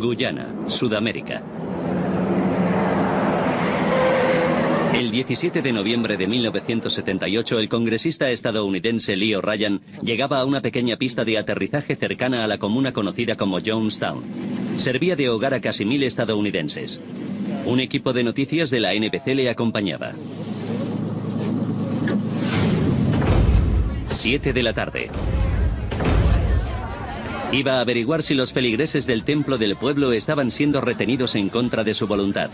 Guyana, Sudamérica. El 17 de noviembre de 1978, el congresista estadounidense Leo Ryan llegaba a una pequeña pista de aterrizaje cercana a la comuna conocida como Jonestown. Servía de hogar a casi 1000 estadounidenses. Un equipo de noticias de la NBC le acompañaba. 7 de la tarde. Iba a averiguar si los feligreses del templo del pueblo estaban siendo retenidos en contra de su voluntad.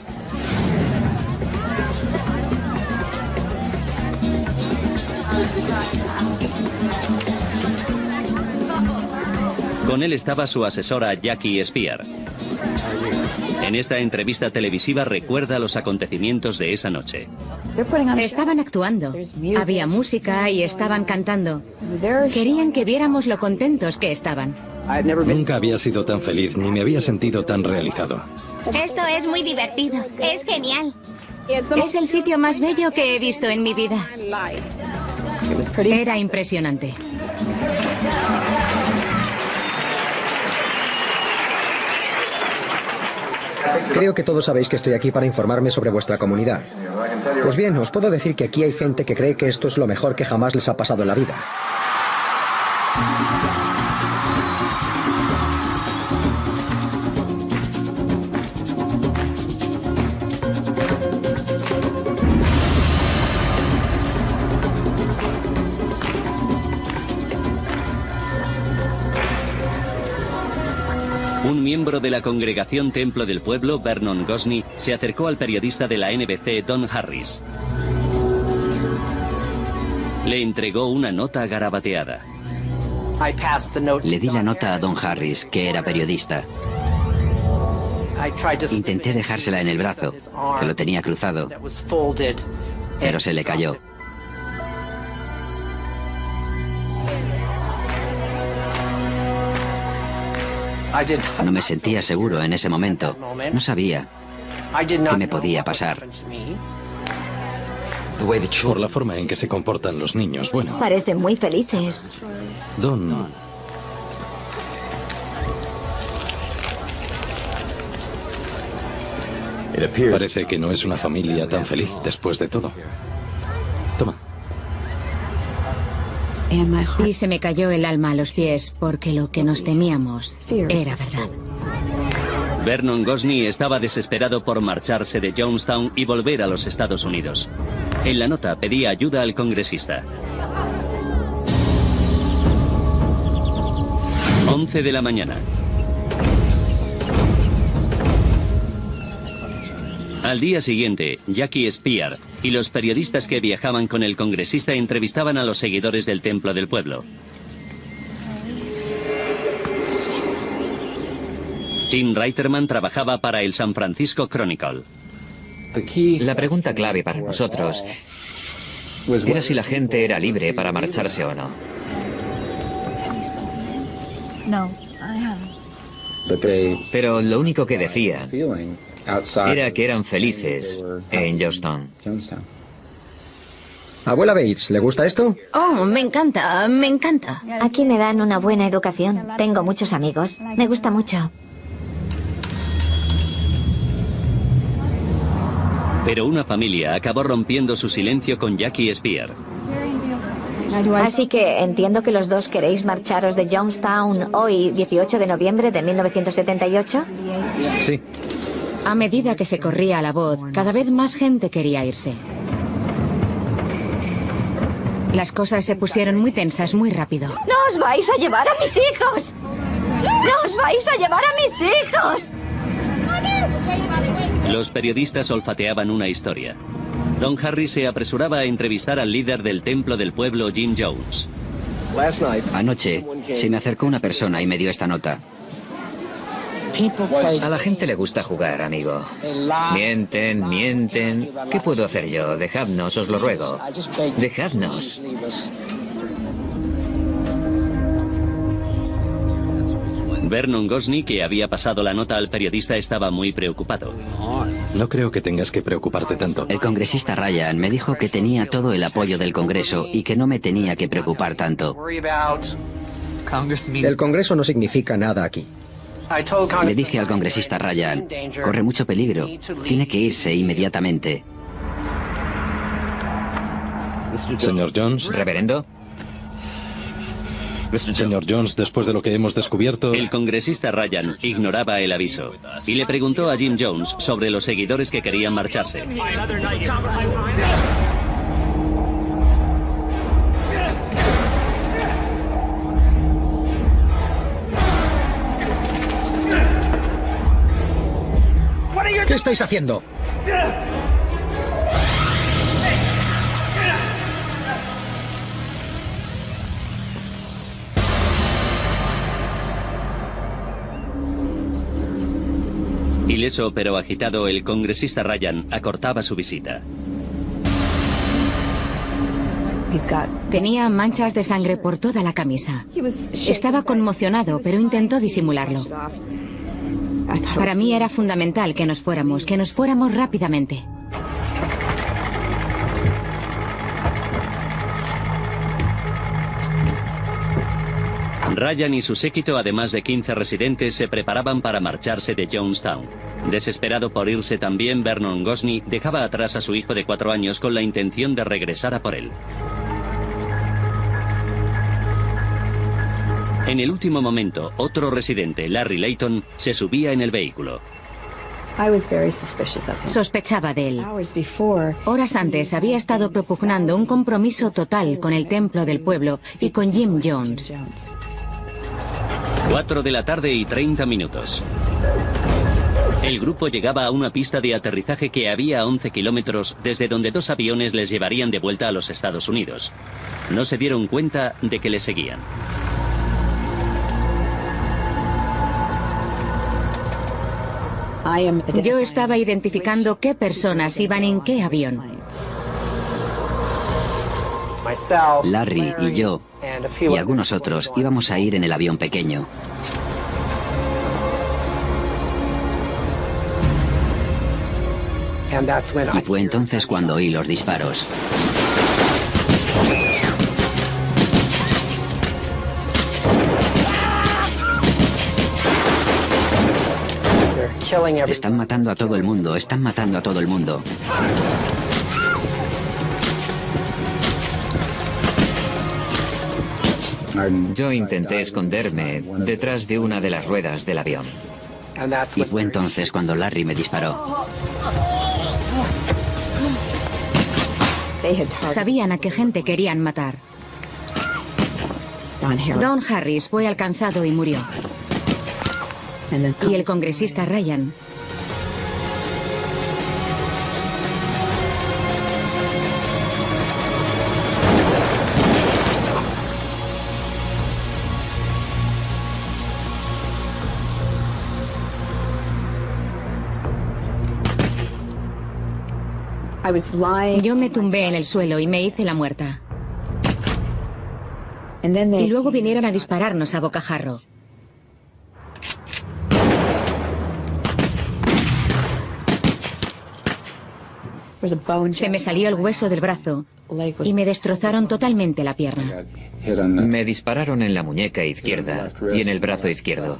Con él estaba su asesora Jackie Spear. En esta entrevista televisiva recuerda los acontecimientos de esa noche. Estaban actuando, había música y estaban cantando. Querían que viéramos lo contentos que estaban. Nunca había sido tan feliz ni me había sentido tan realizado. Esto es muy divertido, es genial. Es el sitio más bello que he visto en mi vida. Era impresionante. Creo que todos sabéis que estoy aquí para informarme sobre vuestra comunidad. Pues bien, os puedo decir que aquí hay gente que cree que esto es lo mejor que jamás les ha pasado en la vida. Un miembro de la congregación Templo del Pueblo, Vernon Gosney, se acercó al periodista de la NBC, Don Harris. Le entregó una nota garabateada. Le di la nota a Don Harris, que era periodista. Intenté dejársela en el brazo, que lo tenía cruzado, pero se le cayó. No me sentía seguro en ese momento. No sabía qué me podía pasar. Por la forma en que se comportan los niños, bueno. Parecen muy felices. Don... Parece que no es una familia tan feliz después de todo. Toma. Y se me cayó el alma a los pies porque lo que nos temíamos era verdad. Vernon Gosney estaba desesperado por marcharse de Jonestown y volver a los Estados Unidos. En la nota pedía ayuda al congresista. 11 de la mañana. Al día siguiente, Jackie Spear y los periodistas que viajaban con el congresista entrevistaban a los seguidores del Templo del Pueblo. Tim Reiterman trabajaba para el San Francisco Chronicle. La pregunta clave para nosotros era si la gente era libre para marcharse o no. Pero lo único que decían era que eran felices en Jonestown. Abuela Bates, ¿le gusta esto? Oh, me encanta, me encanta. Aquí me dan una buena educación. Tengo muchos amigos. Me gusta mucho. Pero una familia acabó rompiendo su silencio con Jackie Spear. Así que entiendo que los dos queréis marcharos de Jonestown hoy, 18 de noviembre de 1978. Sí. A medida que se corría la voz, cada vez más gente quería irse. Las cosas se pusieron muy tensas muy rápido. ¡No os vais a llevar a mis hijos! ¡No os vais a llevar a mis hijos! Los periodistas olfateaban una historia. Don Harris se apresuraba a entrevistar al líder del Templo del Pueblo, Jim Jones. Anoche se me acercó una persona y me dio esta nota. A la gente le gusta jugar, amigo. Mienten, mienten. ¿Qué puedo hacer yo? Dejadnos, os lo ruego. Dejadnos. Vernon Gosney, que había pasado la nota al periodista, estaba muy preocupado. No creo que tengas que preocuparte tanto. El congresista Ryan me dijo que tenía todo el apoyo del Congreso y que no me tenía que preocupar tanto. El Congreso no significa nada aquí. Le dije al congresista Ryan, corre mucho peligro, tiene que irse inmediatamente. Señor Jones. Reverendo. Señor Jones, después de lo que hemos descubierto... El congresista Ryan ignoraba el aviso y le preguntó a Jim Jones sobre los seguidores que querían marcharse. ¿Qué estáis haciendo? Ileso pero agitado, el congresista Ryan acortaba su visita. Tenía manchas de sangre por toda la camisa. Estaba conmocionado, pero intentó disimularlo. Para mí era fundamental que nos fuéramos rápidamente. Ryan y su séquito, además de 15 residentes, se preparaban para marcharse de Jonestown. Desesperado por irse también, Vernon Gosney dejaba atrás a su hijo de 4 años con la intención de regresar a por él. En el último momento, otro residente, Larry Layton, se subía en el vehículo. Sospechaba de él. Horas antes había estado propugnando un compromiso total con el templo del pueblo y con Jim Jones. 4 de la tarde y 30 minutos. El grupo llegaba a una pista de aterrizaje que había a 11 kilómetros desde donde 2 aviones les llevarían de vuelta a los Estados Unidos. No se dieron cuenta de que les seguían. Yo estaba identificando qué personas iban en qué avión. Larry y yo y algunos otros íbamos a ir en el avión pequeño. Y fue entonces cuando oí los disparos. Están matando a todo el mundo, están matando a todo el mundo. Yo intenté esconderme detrás de una de las ruedas del avión. Y fue entonces cuando Larry me disparó. Sabían a qué gente querían matar. Don Harris fue alcanzado y murió. Y el congresista Ryan. Yo me tumbé en el suelo y me hice la muerta. Y luego vinieron a dispararnos a bocajarro. Se me salió el hueso del brazo y me destrozaron totalmente la pierna. Me dispararon en la muñeca izquierda y en el brazo izquierdo.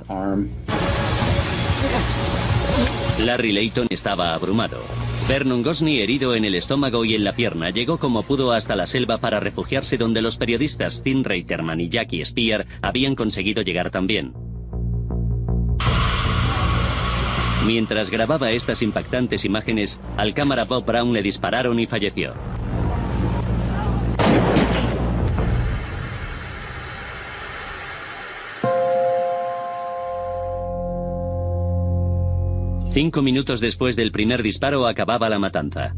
Larry Layton estaba abrumado. Vernon Gosney, herido en el estómago y en la pierna, llegó como pudo hasta la selva para refugiarse donde los periodistas Tim Reiterman y Jackie Spear habían conseguido llegar también. Mientras grababa estas impactantes imágenes, al cámara Bob Brown le dispararon y falleció. Cinco minutos después del primer disparo acababa la matanza.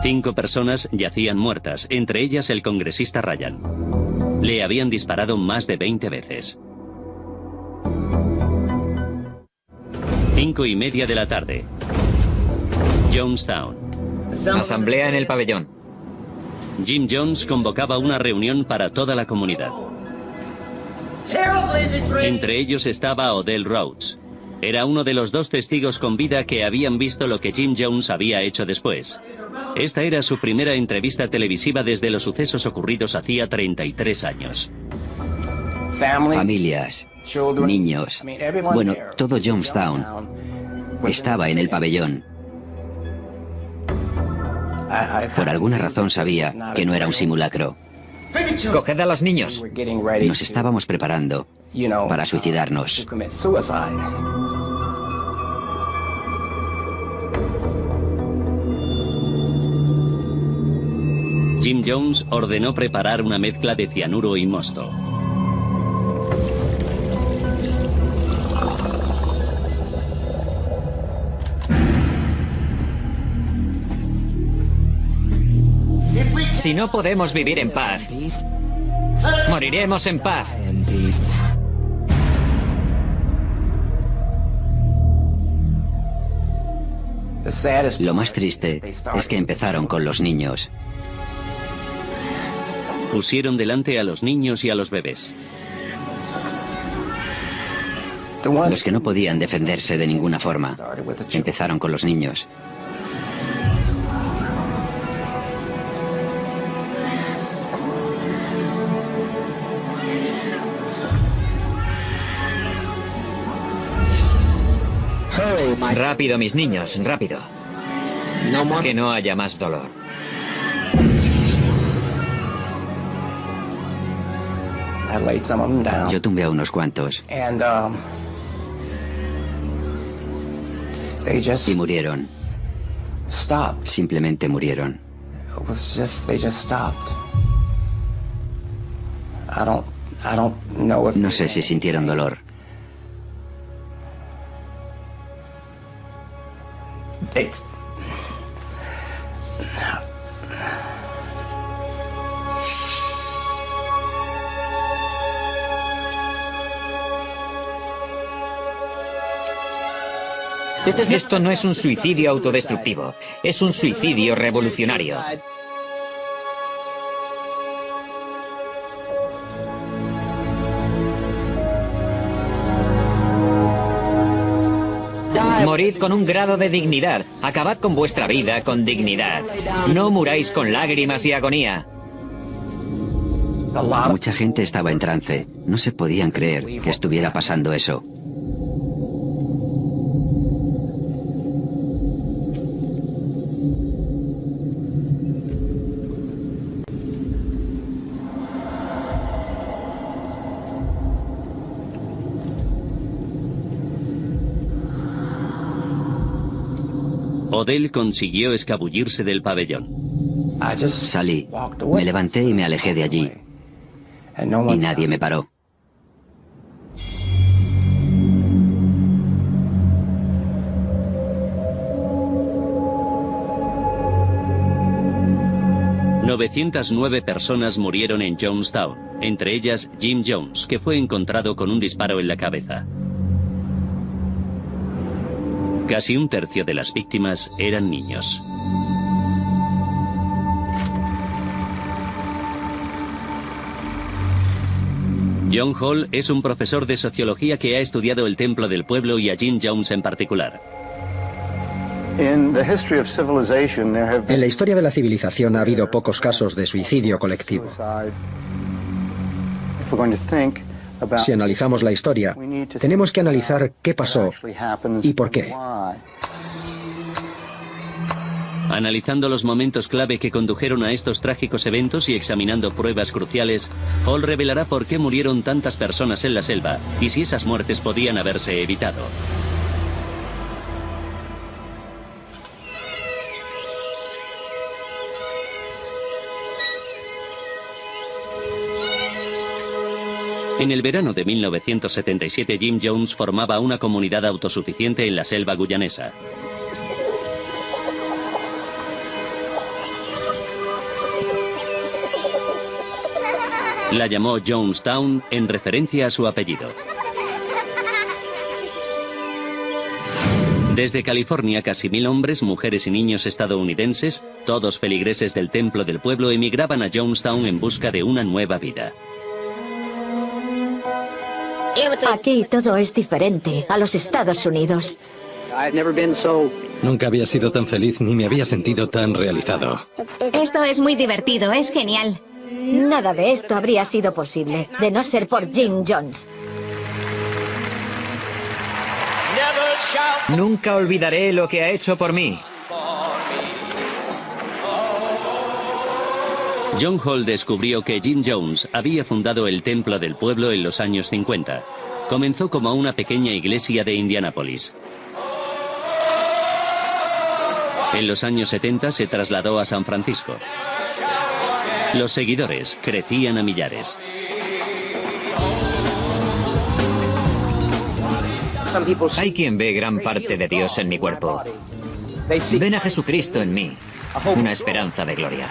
5 personas yacían muertas, entre ellas el congresista Ryan. Le habían disparado más de 20 veces. 5:30 de la tarde. Jonestown. Asamblea en el pabellón. Jim Jones convocaba una reunión para toda la comunidad. Entre ellos estaba Odell Rhodes. Era uno de los 2 testigos con vida que habían visto lo que Jim Jones había hecho después. Esta era su primera entrevista televisiva desde los sucesos ocurridos hacía 33 años. Familias, niños. Bueno, todo Jonestown estaba en el pabellón. Por alguna razón sabía que no era un simulacro. Coged a los niños. Nos estábamos preparando para suicidarnos. Jim Jones ordenó preparar una mezcla de cianuro y mosto. Si no podemos vivir en paz, moriremos en paz. Lo más triste es que empezaron con los niños. Pusieron delante a los niños y a los bebés. Los que no podían defenderse de ninguna forma. Empezaron con los niños. Rápido, mis niños, rápido. Que no haya más dolor. Yo tumbé a unos cuantos. Y murieron. Simplemente murieron. No sé si sintieron dolor. Esto no es un suicidio autodestructivo, es un suicidio revolucionario. Morid con un grado de dignidad. Acabad con vuestra vida con dignidad. No muráis con lágrimas y agonía. Mucha gente estaba en trance. No se podían creer que estuviera pasando eso. Odell consiguió escabullirse del pabellón. Salí, me levanté y me alejé de allí. Y nadie me paró. ...909 personas murieron en Jonestown, entre ellas Jim Jones, que fue encontrado con un disparo en la cabeza. Casi un tercio de las víctimas eran niños. John Hall es un profesor de sociología que ha estudiado el Templo del Pueblo y a Jim Jones en particular. En la historia de la civilización ha habido pocos casos de suicidio colectivo. Si analizamos la historia, tenemos que analizar qué pasó y por qué. Analizando los momentos clave que condujeron a estos trágicos eventos y examinando pruebas cruciales, Hall revelará por qué murieron tantas personas en la selva y si esas muertes podían haberse evitado. En el verano de 1977, Jim Jones formaba una comunidad autosuficiente en la selva guyanesa. La llamó Jonestown en referencia a su apellido. Desde California, casi 1000 hombres, mujeres y niños estadounidenses, todos feligreses del Templo del Pueblo, emigraban a Jonestown en busca de una nueva vida. Aquí todo es diferente a los Estados Unidos. Nunca había sido tan feliz ni me había sentido tan realizado. Esto es muy divertido, es genial. Nada de esto habría sido posible, de no ser por Jim Jones. Nunca olvidaré lo que ha hecho por mí. John Hall descubrió que Jim Jones había fundado el Templo del Pueblo en los años 50. Comenzó como una pequeña iglesia de Indianápolis. En los años 70 se trasladó a San Francisco. Los seguidores crecían a millares. Hay quien ve gran parte de Dios en mi cuerpo. Ven a Jesucristo en mí, una esperanza de gloria.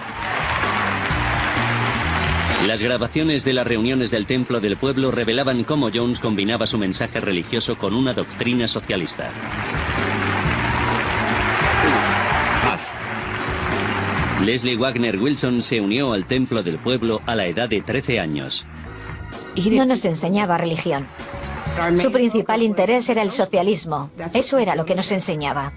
Las grabaciones de las reuniones del Templo del Pueblo revelaban cómo Jones combinaba su mensaje religioso con una doctrina socialista. Paz. Leslie Wagner Wilson se unió al Templo del Pueblo a la edad de 13 años. No nos enseñaba religión. Su principal interés era el socialismo. Eso era lo que nos enseñaba.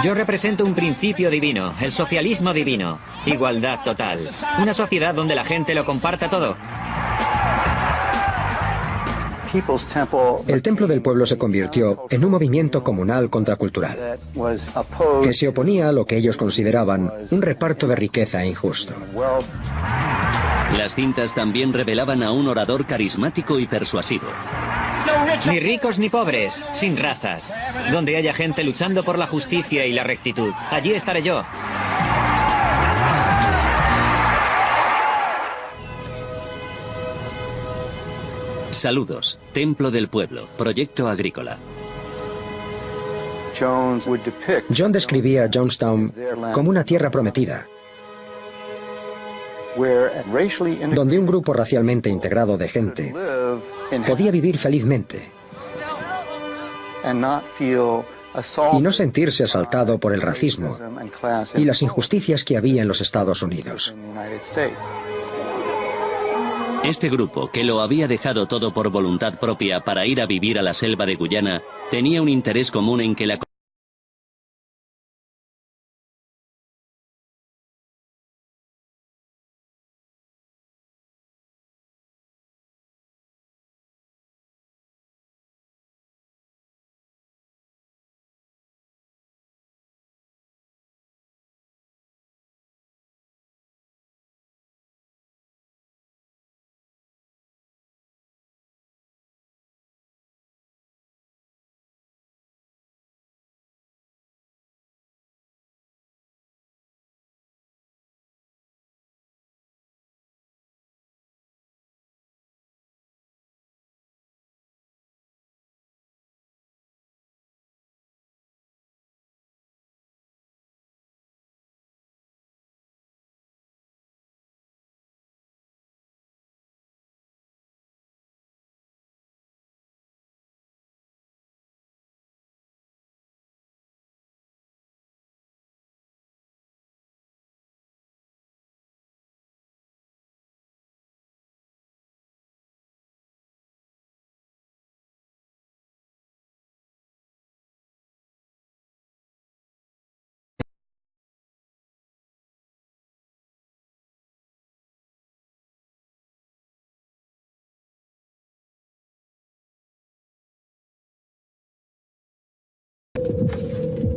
Yo represento un principio divino, el socialismo divino, igualdad total, una sociedad donde la gente lo comparta todo. El Templo del Pueblo se convirtió en un movimiento comunal contracultural, que se oponía a lo que ellos consideraban un reparto de riqueza injusto. Las cintas también revelaban a un orador carismático y persuasivo. Ni ricos ni pobres, sin razas. Donde haya gente luchando por la justicia y la rectitud, allí estaré yo. Saludos, Templo del Pueblo, proyecto agrícola. John describía Jonestown como una tierra prometida, donde un grupo racialmente integrado de gente podía vivir felizmente y no sentirse asaltado por el racismo y las injusticias que había en los Estados Unidos. Este grupo, que lo había dejado todo por voluntad propia para ir a vivir a la selva de Guyana, tenía un interés común en que la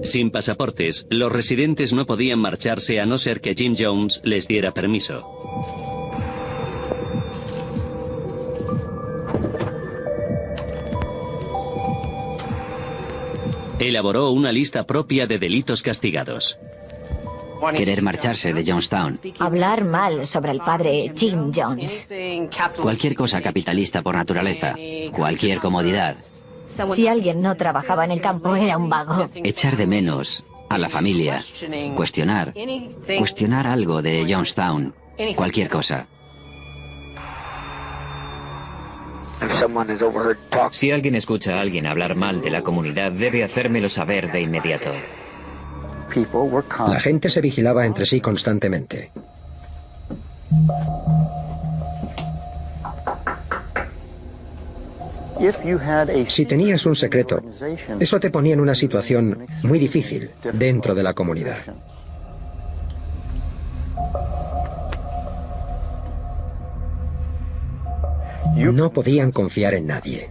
Sin pasaportes, los residentes no podían marcharse a no ser que Jim Jones les diera permiso. Elaboró una lista propia de delitos castigados. Querer marcharse de Jonestown. Hablar mal sobre el padre Jim Jones. Cualquier cosa capitalista por naturaleza. Cualquier comodidad. Si alguien no trabajaba en el campo era un vago. Echar de menos a la familia. Cuestionar algo de Jonestown. Cualquier cosa. Si alguien escucha a alguien hablar mal de la comunidad, debe hacérmelo saber de inmediato. La gente se vigilaba entre sí constantemente. Si tenías un secreto, eso te ponía en una situación muy difícil dentro de la comunidad. No podían confiar en nadie.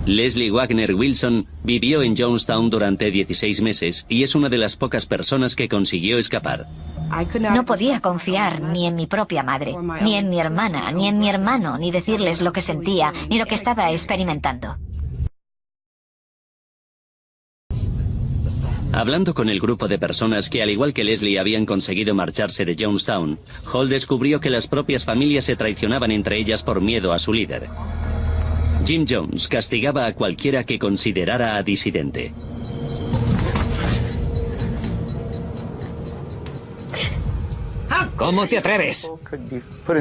Leslie Wagner Wilson vivió en Jonestown durante 16 meses y es una de las pocas personas que consiguió escapar. No podía confiar ni en mi propia madre, ni en mi hermana, ni en mi hermano, ni decirles lo que sentía, ni lo que estaba experimentando. Hablando con el grupo de personas que, al igual que Leslie, habían conseguido marcharse de Jonestown, Hall descubrió que las propias familias se traicionaban entre ellas por miedo a su líder. Jim Jones castigaba a cualquiera que considerara a disidente. ¿Cómo te atreves?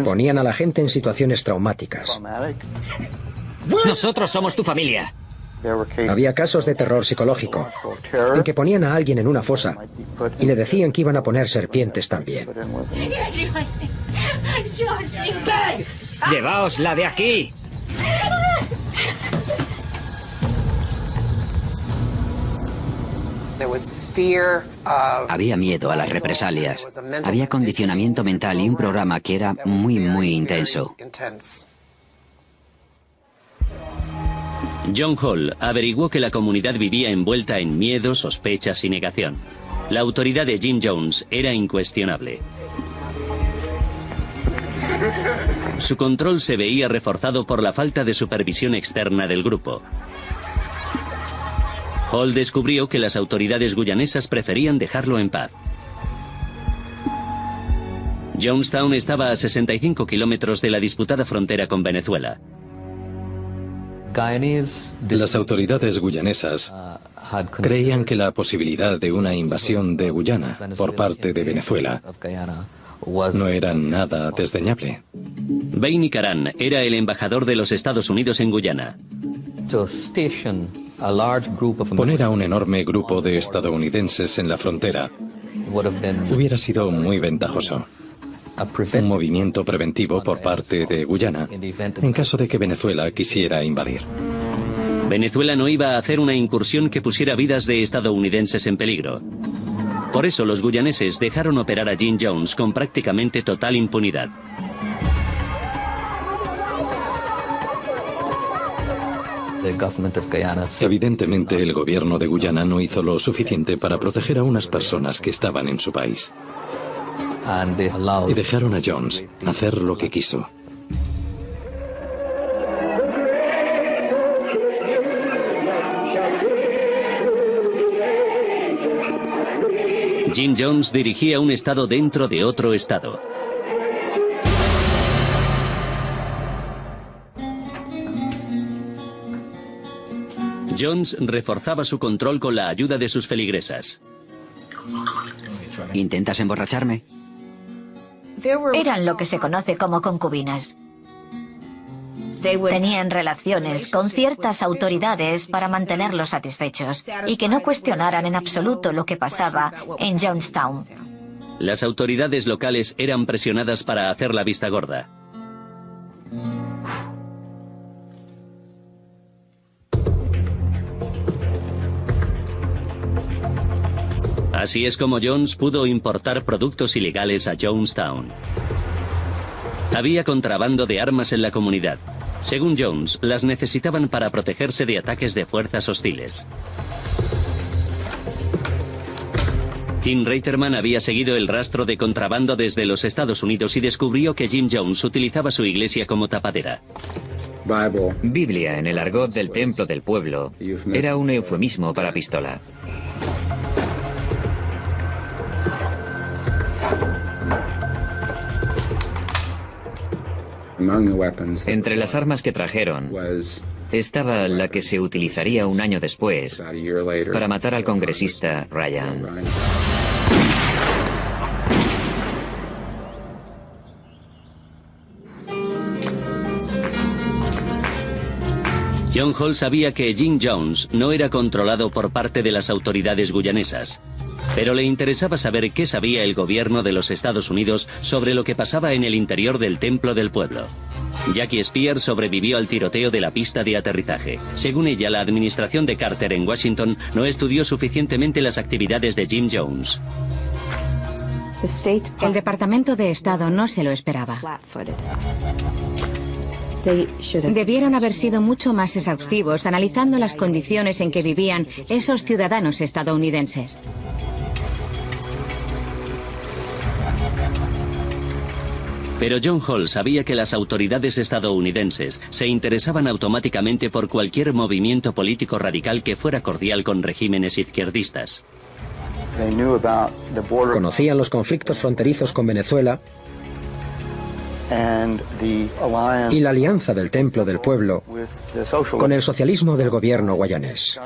Ponían a la gente en situaciones traumáticas. Nosotros somos tu familia. Había casos de terror psicológico, en que ponían a alguien en una fosa y le decían que iban a poner serpientes también. ¡Llevaosla de aquí! Había miedo a las represalias. Había condicionamiento mental y un programa que era muy intenso. John Hall averiguó que la comunidad vivía envuelta en miedo, sospechas y negación. La autoridad de Jim Jones era incuestionable. Su control se veía reforzado por la falta de supervisión externa del grupo. Hall descubrió que las autoridades guyanesas preferían dejarlo en paz. Jonestown estaba a 65 kilómetros de la disputada frontera con Venezuela. Las autoridades guyanesas creían que la posibilidad de una invasión de Guyana por parte de Venezuela no era nada desdeñable. Baini Karan era el embajador de los Estados Unidos en Guyana. Poner a un enorme grupo de estadounidenses en la frontera hubiera sido muy ventajoso. Un movimiento preventivo por parte de Guyana en caso de que Venezuela quisiera invadir. Venezuela no iba a hacer una incursión que pusiera vidas de estadounidenses en peligro. Por eso los guyaneses dejaron operar a Jim Jones con prácticamente total impunidad. Evidentemente, el gobierno de Guyana no hizo lo suficiente para proteger a unas personas que estaban en su país. Y dejaron a Jones hacer lo que quiso. Jim Jones dirigía un estado dentro de otro estado. Jones reforzaba su control con la ayuda de sus feligresas. ¿Intentas emborracharme? Eran lo que se conoce como concubinas. Tenían relaciones con ciertas autoridades para mantenerlos satisfechos y que no cuestionaran en absoluto lo que pasaba en Jonestown. Las autoridades locales eran presionadas para hacer la vista gorda. Así es como Jones pudo importar productos ilegales a Jonestown. Había contrabando de armas en la comunidad. Según Jones, las necesitaban para protegerse de ataques de fuerzas hostiles. Tim Reiterman había seguido el rastro de contrabando desde los Estados Unidos y descubrió que Jim Jones utilizaba su iglesia como tapadera. Biblia, en el argot del templo del pueblo, era un eufemismo para pistola. Entre las armas que trajeron estaba la que se utilizaría un año después para matar al congresista Ryan. John Hall sabía que Jim Jones no era controlado por parte de las autoridades guyanesas, pero le interesaba saber qué sabía el gobierno de los Estados Unidos sobre lo que pasaba en el interior del templo del pueblo. Jackie Spears sobrevivió al tiroteo de la pista de aterrizaje. Según ella, la administración de Carter en Washington no estudió suficientemente las actividades de Jim Jones. El Departamento de Estado no se lo esperaba. Debieron haber sido mucho más exhaustivos analizando las condiciones en que vivían esos ciudadanos estadounidenses. Pero John Hall sabía que las autoridades estadounidenses se interesaban automáticamente por cualquier movimiento político radical que fuera cordial con regímenes izquierdistas. Conocían los conflictos fronterizos con Venezuela y la alianza del Templo del Pueblo con el socialismo del gobierno guayanés.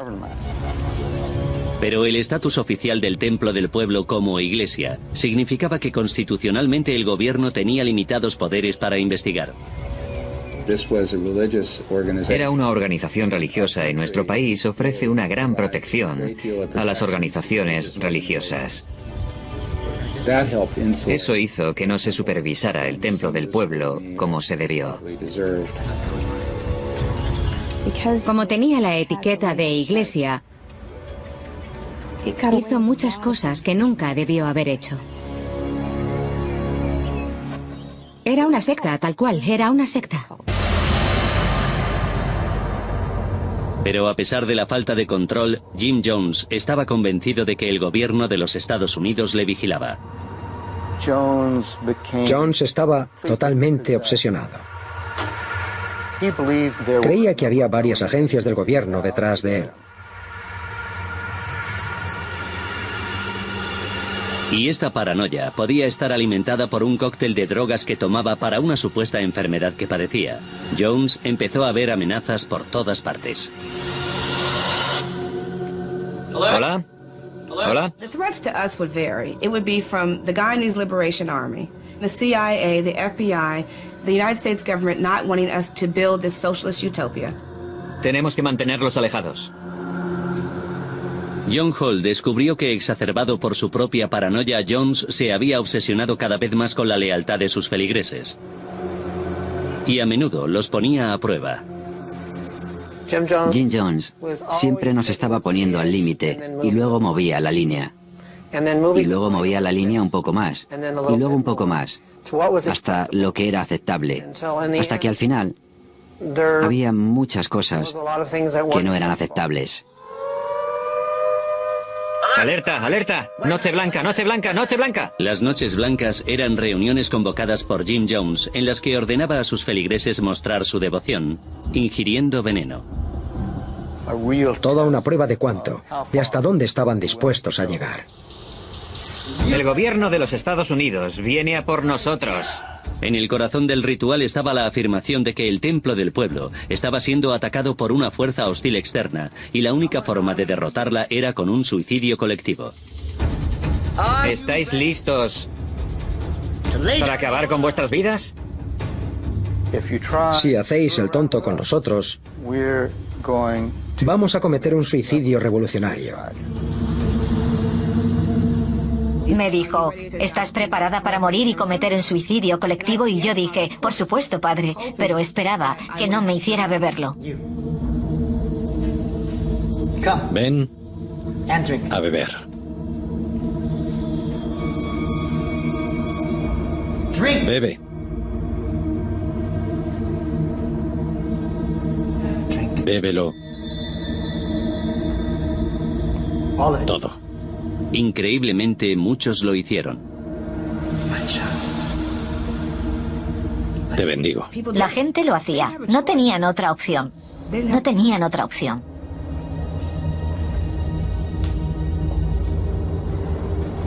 Pero el estatus oficial del Templo del Pueblo como iglesia significaba que constitucionalmente el gobierno tenía limitados poderes para investigar. Era una organización religiosa y nuestro país ofrece una gran protección a las organizaciones religiosas. Eso hizo que no se supervisara el Templo del Pueblo como se debió. Como tenía la etiqueta de iglesia, hizo muchas cosas que nunca debió haber hecho. Era una secta, tal cual, era una secta. Pero a pesar de la falta de control, Jim Jones estaba convencido de que el gobierno de los Estados Unidos le vigilaba. Jones estaba totalmente obsesionado. Creía que había varias agencias del gobierno detrás de él. Y esta paranoia podía estar alimentada por un cóctel de drogas que tomaba para una supuesta enfermedad que padecía. Jones empezó a ver amenazas por todas partes. Hola. Hola. The threats to us would vary. It would be from the Guyanese Liberation Army, the CIA, the FBI, the United States government not wanting us to build this socialist utopia. Tenemos que mantenerlos alejados. John Hall descubrió que, exacerbado por su propia paranoia, Jones se había obsesionado cada vez más con la lealtad de sus feligreses. Y a menudo los ponía a prueba. Jim Jones siempre nos estaba poniendo al límite y luego movía la línea. Y luego movía la línea un poco más. Y luego un poco más. Hasta lo que era aceptable. Hasta que al final había muchas cosas que no eran aceptables. ¡Alerta, alerta! ¡Noche blanca, noche blanca, noche blanca! Las noches blancas eran reuniones convocadas por Jim Jones en las que ordenaba a sus feligreses mostrar su devoción, ingiriendo veneno. Toda una prueba de cuánto, de hasta dónde estaban dispuestos a llegar. El gobierno de los Estados Unidos viene a por nosotros. En el corazón del ritual estaba la afirmación de que el Templo del Pueblo estaba siendo atacado por una fuerza hostil externa y la única forma de derrotarla era con un suicidio colectivo. ¿Estáis listos para acabar con vuestras vidas? Si hacéis el tonto con nosotros, vamos a cometer un suicidio revolucionario. Me dijo, ¿estás preparada para morir y cometer un suicidio colectivo? Y yo dije, por supuesto, padre, pero esperaba que no me hiciera beberlo. Ven a beber. Bebe. Bébelo. Todo. Increíblemente, muchos lo hicieron. Te bendigo. La gente lo hacía. No tenían otra opción. No tenían otra opción.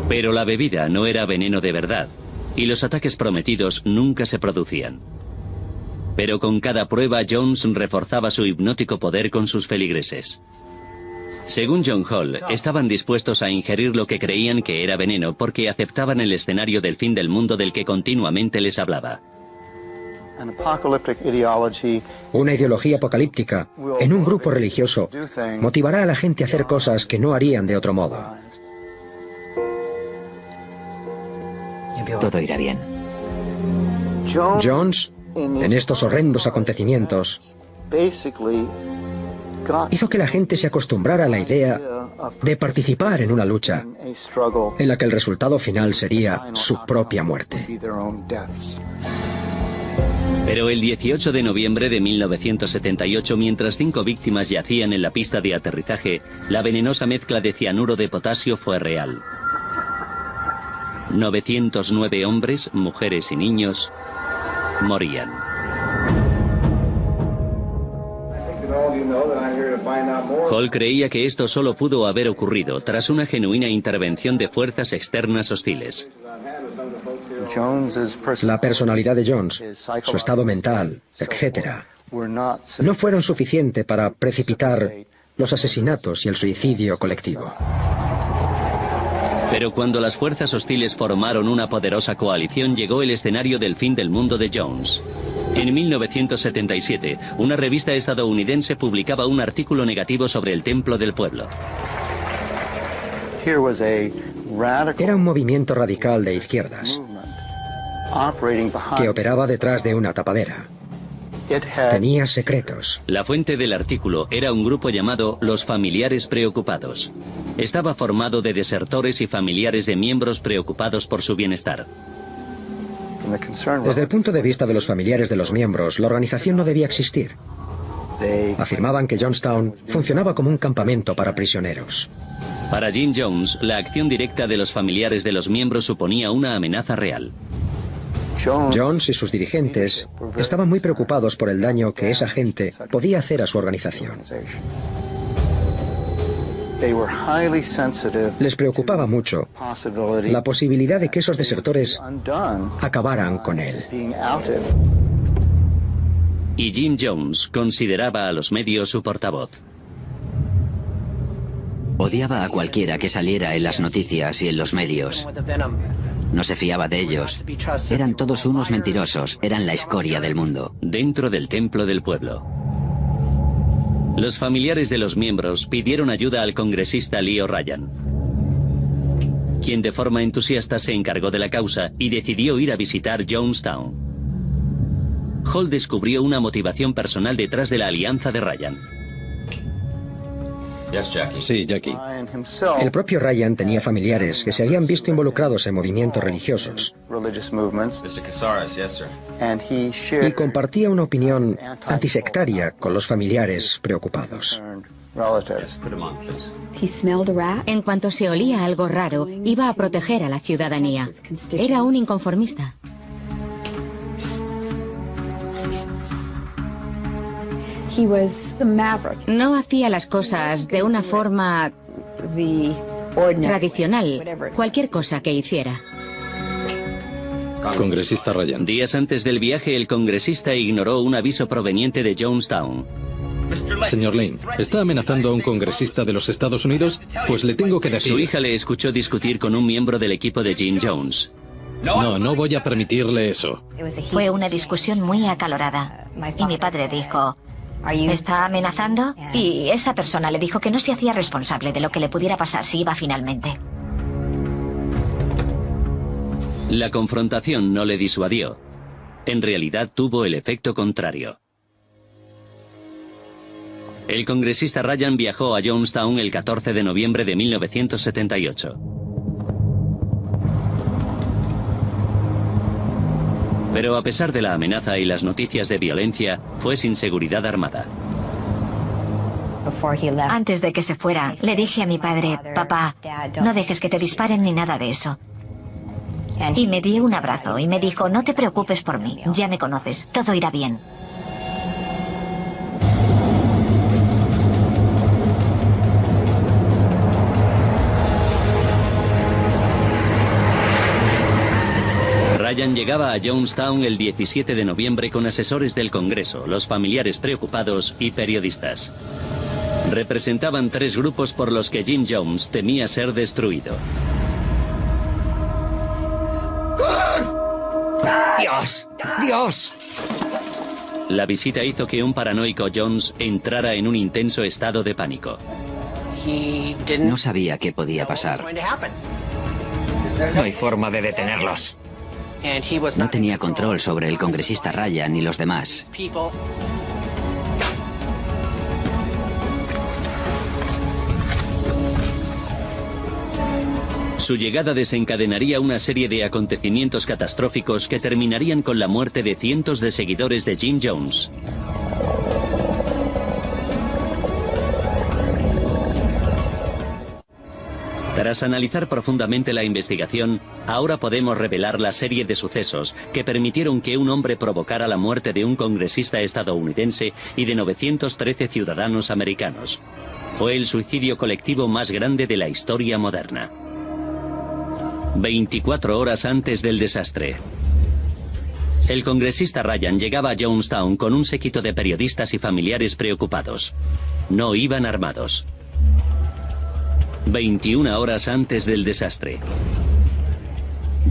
Pero la bebida no era veneno de verdad, y los ataques prometidos nunca se producían. Pero con cada prueba, Jones reforzaba su hipnótico poder con sus feligreses. Según John Hall, estaban dispuestos a ingerir lo que creían que era veneno porque aceptaban el escenario del fin del mundo del que continuamente les hablaba. Una ideología apocalíptica en un grupo religioso motivará a la gente a hacer cosas que no harían de otro modo. Todo irá bien. Jones, en estos horrendos acontecimientos, hizo que la gente se acostumbrara a la idea de participar en una lucha en la que el resultado final sería su propia muerte. Pero el 18 de noviembre de 1978, mientras 5 víctimas yacían en la pista de aterrizaje, la venenosa mezcla de cianuro de potasio fue real. 909 hombres, mujeres y niños morían. Hall creía que esto solo pudo haber ocurrido tras una genuina intervención de fuerzas externas hostiles. La personalidad de Jones, su estado mental, etc., no fueron suficientes para precipitar los asesinatos y el suicidio colectivo. Pero cuando las fuerzas hostiles formaron una poderosa coalición, llegó el escenario del fin del mundo de Jones. En 1977, una revista estadounidense publicaba un artículo negativo sobre el Templo del Pueblo. Era un movimiento radical de izquierdas que operaba detrás de una tapadera. Tenía secretos. La fuente del artículo era un grupo llamado Los Familiares Preocupados. Estaba formado de desertores y familiares de miembros preocupados por su bienestar. Desde el punto de vista de los familiares de los miembros, la organización no debía existir. Afirmaban que Jonestown funcionaba como un campamento para prisioneros. Para Jim Jones, la acción directa de los familiares de los miembros suponía una amenaza real. Jones y sus dirigentes estaban muy preocupados por el daño que esa gente podía hacer a su organización. Les preocupaba mucho la posibilidad de que esos desertores acabaran con él. Y Jim Jones consideraba a los medios su portavoz. Odiaba a cualquiera que saliera en las noticias y en los medios. No se fiaba de ellos. Eran todos unos mentirosos, eran la escoria del mundo. Dentro del Templo del Pueblo, los familiares de los miembros pidieron ayuda al congresista Leo Ryan, quien de forma entusiasta se encargó de la causa y decidió ir a visitar Jonestown. Hall descubrió una motivación personal detrás de la alianza de Ryan. Sí, Jackie. El propio Ryan tenía familiares que se habían visto involucrados en movimientos religiosos y compartía una opinión antisectaria con los familiares preocupados. En cuanto se olía algo raro, iba a proteger a la ciudadanía. Era un inconformista. No hacía las cosas de una forma tradicional, cualquier cosa que hiciera. Congresista Ryan. Días antes del viaje, el congresista ignoró un aviso proveniente de Jonestown. Señor Lane, ¿está amenazando a un congresista de los Estados Unidos? Pues le tengo que decir... Su hija le escuchó discutir con un miembro del equipo de Jim Jones. No voy a permitirle eso. Fue una discusión muy acalorada. Y mi padre dijo... ¿Está amenazando? Y esa persona le dijo que no se hacía responsable de lo que le pudiera pasar si iba finalmente. La confrontación no le disuadió. En realidad tuvo el efecto contrario. El congresista Ryan viajó a Jonestown el 14 de noviembre de 1978. Pero a pesar de la amenaza y las noticias de violencia, fue sin seguridad armada. Antes de que se fuera, le dije a mi padre, papá, no dejes que te disparen ni nada de eso. Y me dio un abrazo y me dijo, no te preocupes por mí, ya me conoces, todo irá bien. Ryan llegaba a Jonestown el 17 de noviembre con asesores del Congreso, los familiares preocupados y periodistas. Representaban 3 grupos por los que Jim Jones temía ser destruido. ¡Dios! ¡Dios! La visita hizo que un paranoico Jones entrara en un intenso estado de pánico. No sabía qué podía pasar. No hay forma de detenerlos. No tenía control sobre el congresista Ryan ni los demás. Su llegada desencadenaría una serie de acontecimientos catastróficos que terminarían con la muerte de cientos de seguidores de Jim Jones. Tras analizar profundamente la investigación, ahora podemos revelar la serie de sucesos que permitieron que un hombre provocara la muerte de un congresista estadounidense y de 913 ciudadanos americanos. Fue el suicidio colectivo más grande de la historia moderna. 24 horas antes del desastre. El congresista Ryan llegaba a Jonestown con un séquito de periodistas y familiares preocupados. No iban armados. 21 horas antes del desastre.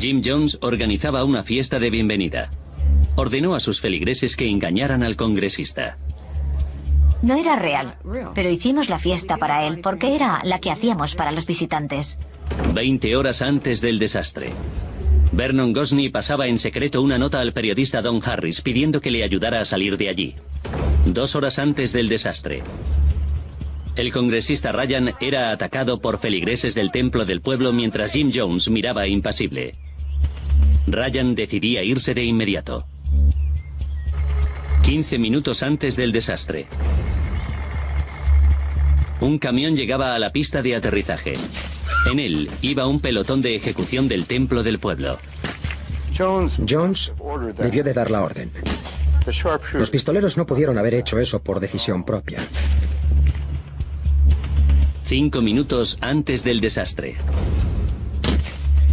Jim Jones organizaba una fiesta de bienvenida. Ordenó a sus feligreses que engañaran al congresista. No era real, pero hicimos la fiesta para él porque era la que hacíamos para los visitantes. 20 horas antes del desastre. Vernon Gosney pasaba en secreto una nota al periodista Don Harris pidiendo que le ayudara a salir de allí. 2 horas antes del desastre. El congresista Ryan era atacado por feligreses del templo del pueblo mientras Jim Jones miraba impasible. Ryan decidía irse de inmediato. 15 minutos antes del desastre. Un camión llegaba a la pista de aterrizaje. En él iba un pelotón de ejecución del templo del pueblo. Jones debió de dar la orden. Los pistoleros no pudieron haber hecho eso por decisión propia. 5 minutos antes del desastre.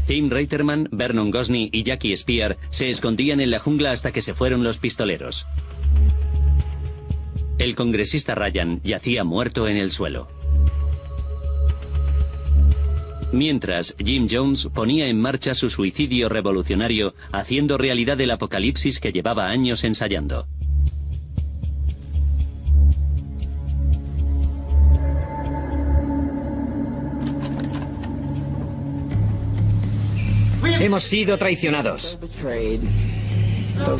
Tim Reiterman, Vernon Gosney y Jackie Spear se escondían en la jungla hasta que se fueron los pistoleros. El congresista Ryan yacía muerto en el suelo. Mientras, Jim Jones ponía en marcha su suicidio revolucionario, haciendo realidad el apocalipsis que llevaba años ensayando. Hemos sido traicionados.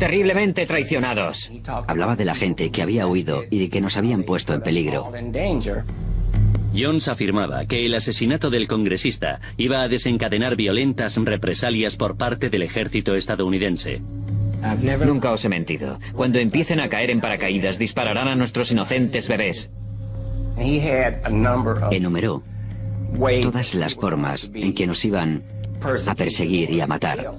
Terriblemente traicionados. Hablaba de la gente que había huido y de que nos habían puesto en peligro. Jones afirmaba que el asesinato del congresista iba a desencadenar violentas represalias por parte del ejército estadounidense. Nunca os he mentido. Cuando empiecen a caer en paracaídas, dispararán a nuestros inocentes bebés. Enumeró todas las formas en que nos iban a perseguir y a matar.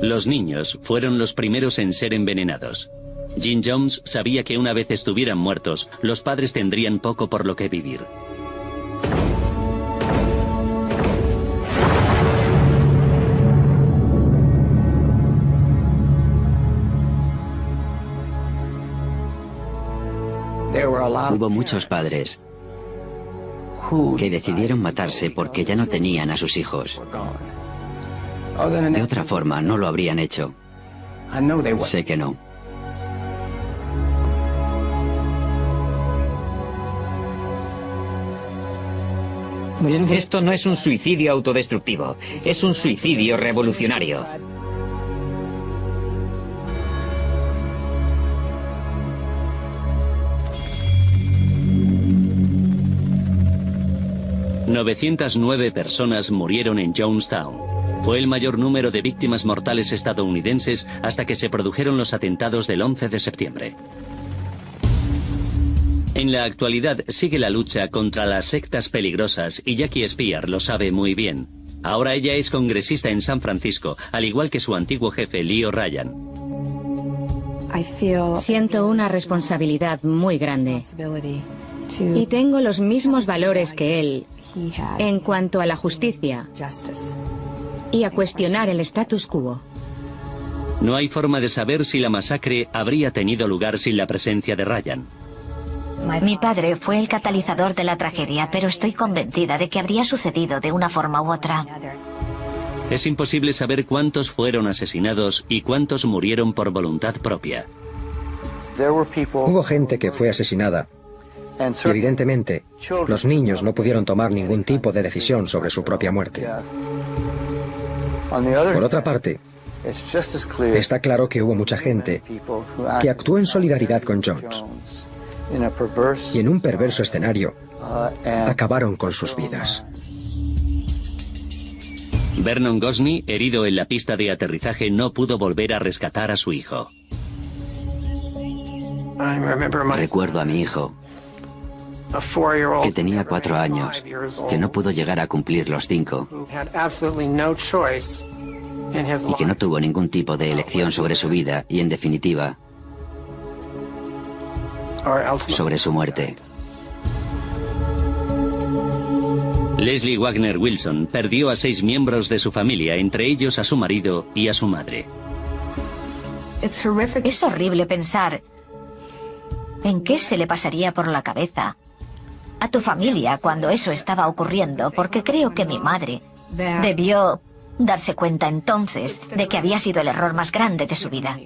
Los niños fueron los primeros en ser envenenados. Jim Jones sabía que una vez estuvieran muertos, los padres tendrían poco por lo que vivir. Hubo muchos padres que decidieron matarse porque ya no tenían a sus hijos. De otra forma, no lo habrían hecho. Sé que no. Esto no es un suicidio autodestructivo, es un suicidio revolucionario. ...909 personas murieron en Jonestown. Fue el mayor número de víctimas mortales estadounidenses hasta que se produjeron los atentados del 11 de septiembre. En la actualidad sigue la lucha contra las sectas peligrosas y Jackie Spear lo sabe muy bien. Ahora ella es congresista en San Francisco, al igual que su antiguo jefe Leo Ryan. Siento una responsabilidad muy grande. Y tengo los mismos valores que él en cuanto a la justicia y a cuestionar el status quo. No hay forma de saber si la masacre habría tenido lugar sin la presencia de Ryan. Mi padre fue el catalizador de la tragedia, pero estoy convencida de que habría sucedido de una forma u otra. Es imposible saber cuántos fueron asesinados y cuántos murieron por voluntad propia. Hubo gente que fue asesinada. Y evidentemente, los niños no pudieron tomar ningún tipo de decisión sobre su propia muerte. Por otra parte, está claro que hubo mucha gente que actuó en solidaridad con Jones. Y en un perverso escenario, acabaron con sus vidas. Vernon Gosney, herido en la pista de aterrizaje, no pudo volver a rescatar a su hijo. Recuerdo a mi hijo, que tenía 4 años, que no pudo llegar a cumplir los 5, y que no tuvo ningún tipo de elección sobre su vida y, en definitiva, sobre su muerte. Leslie Wagner Wilson perdió a 6 miembros de su familia, entre ellos a su marido y a su madre. Es horrible pensar en qué se le pasaría por la cabeza a tu familia cuando eso estaba ocurriendo, porque creo que mi madre debió darse cuenta entonces de que había sido el error más grande de su vida.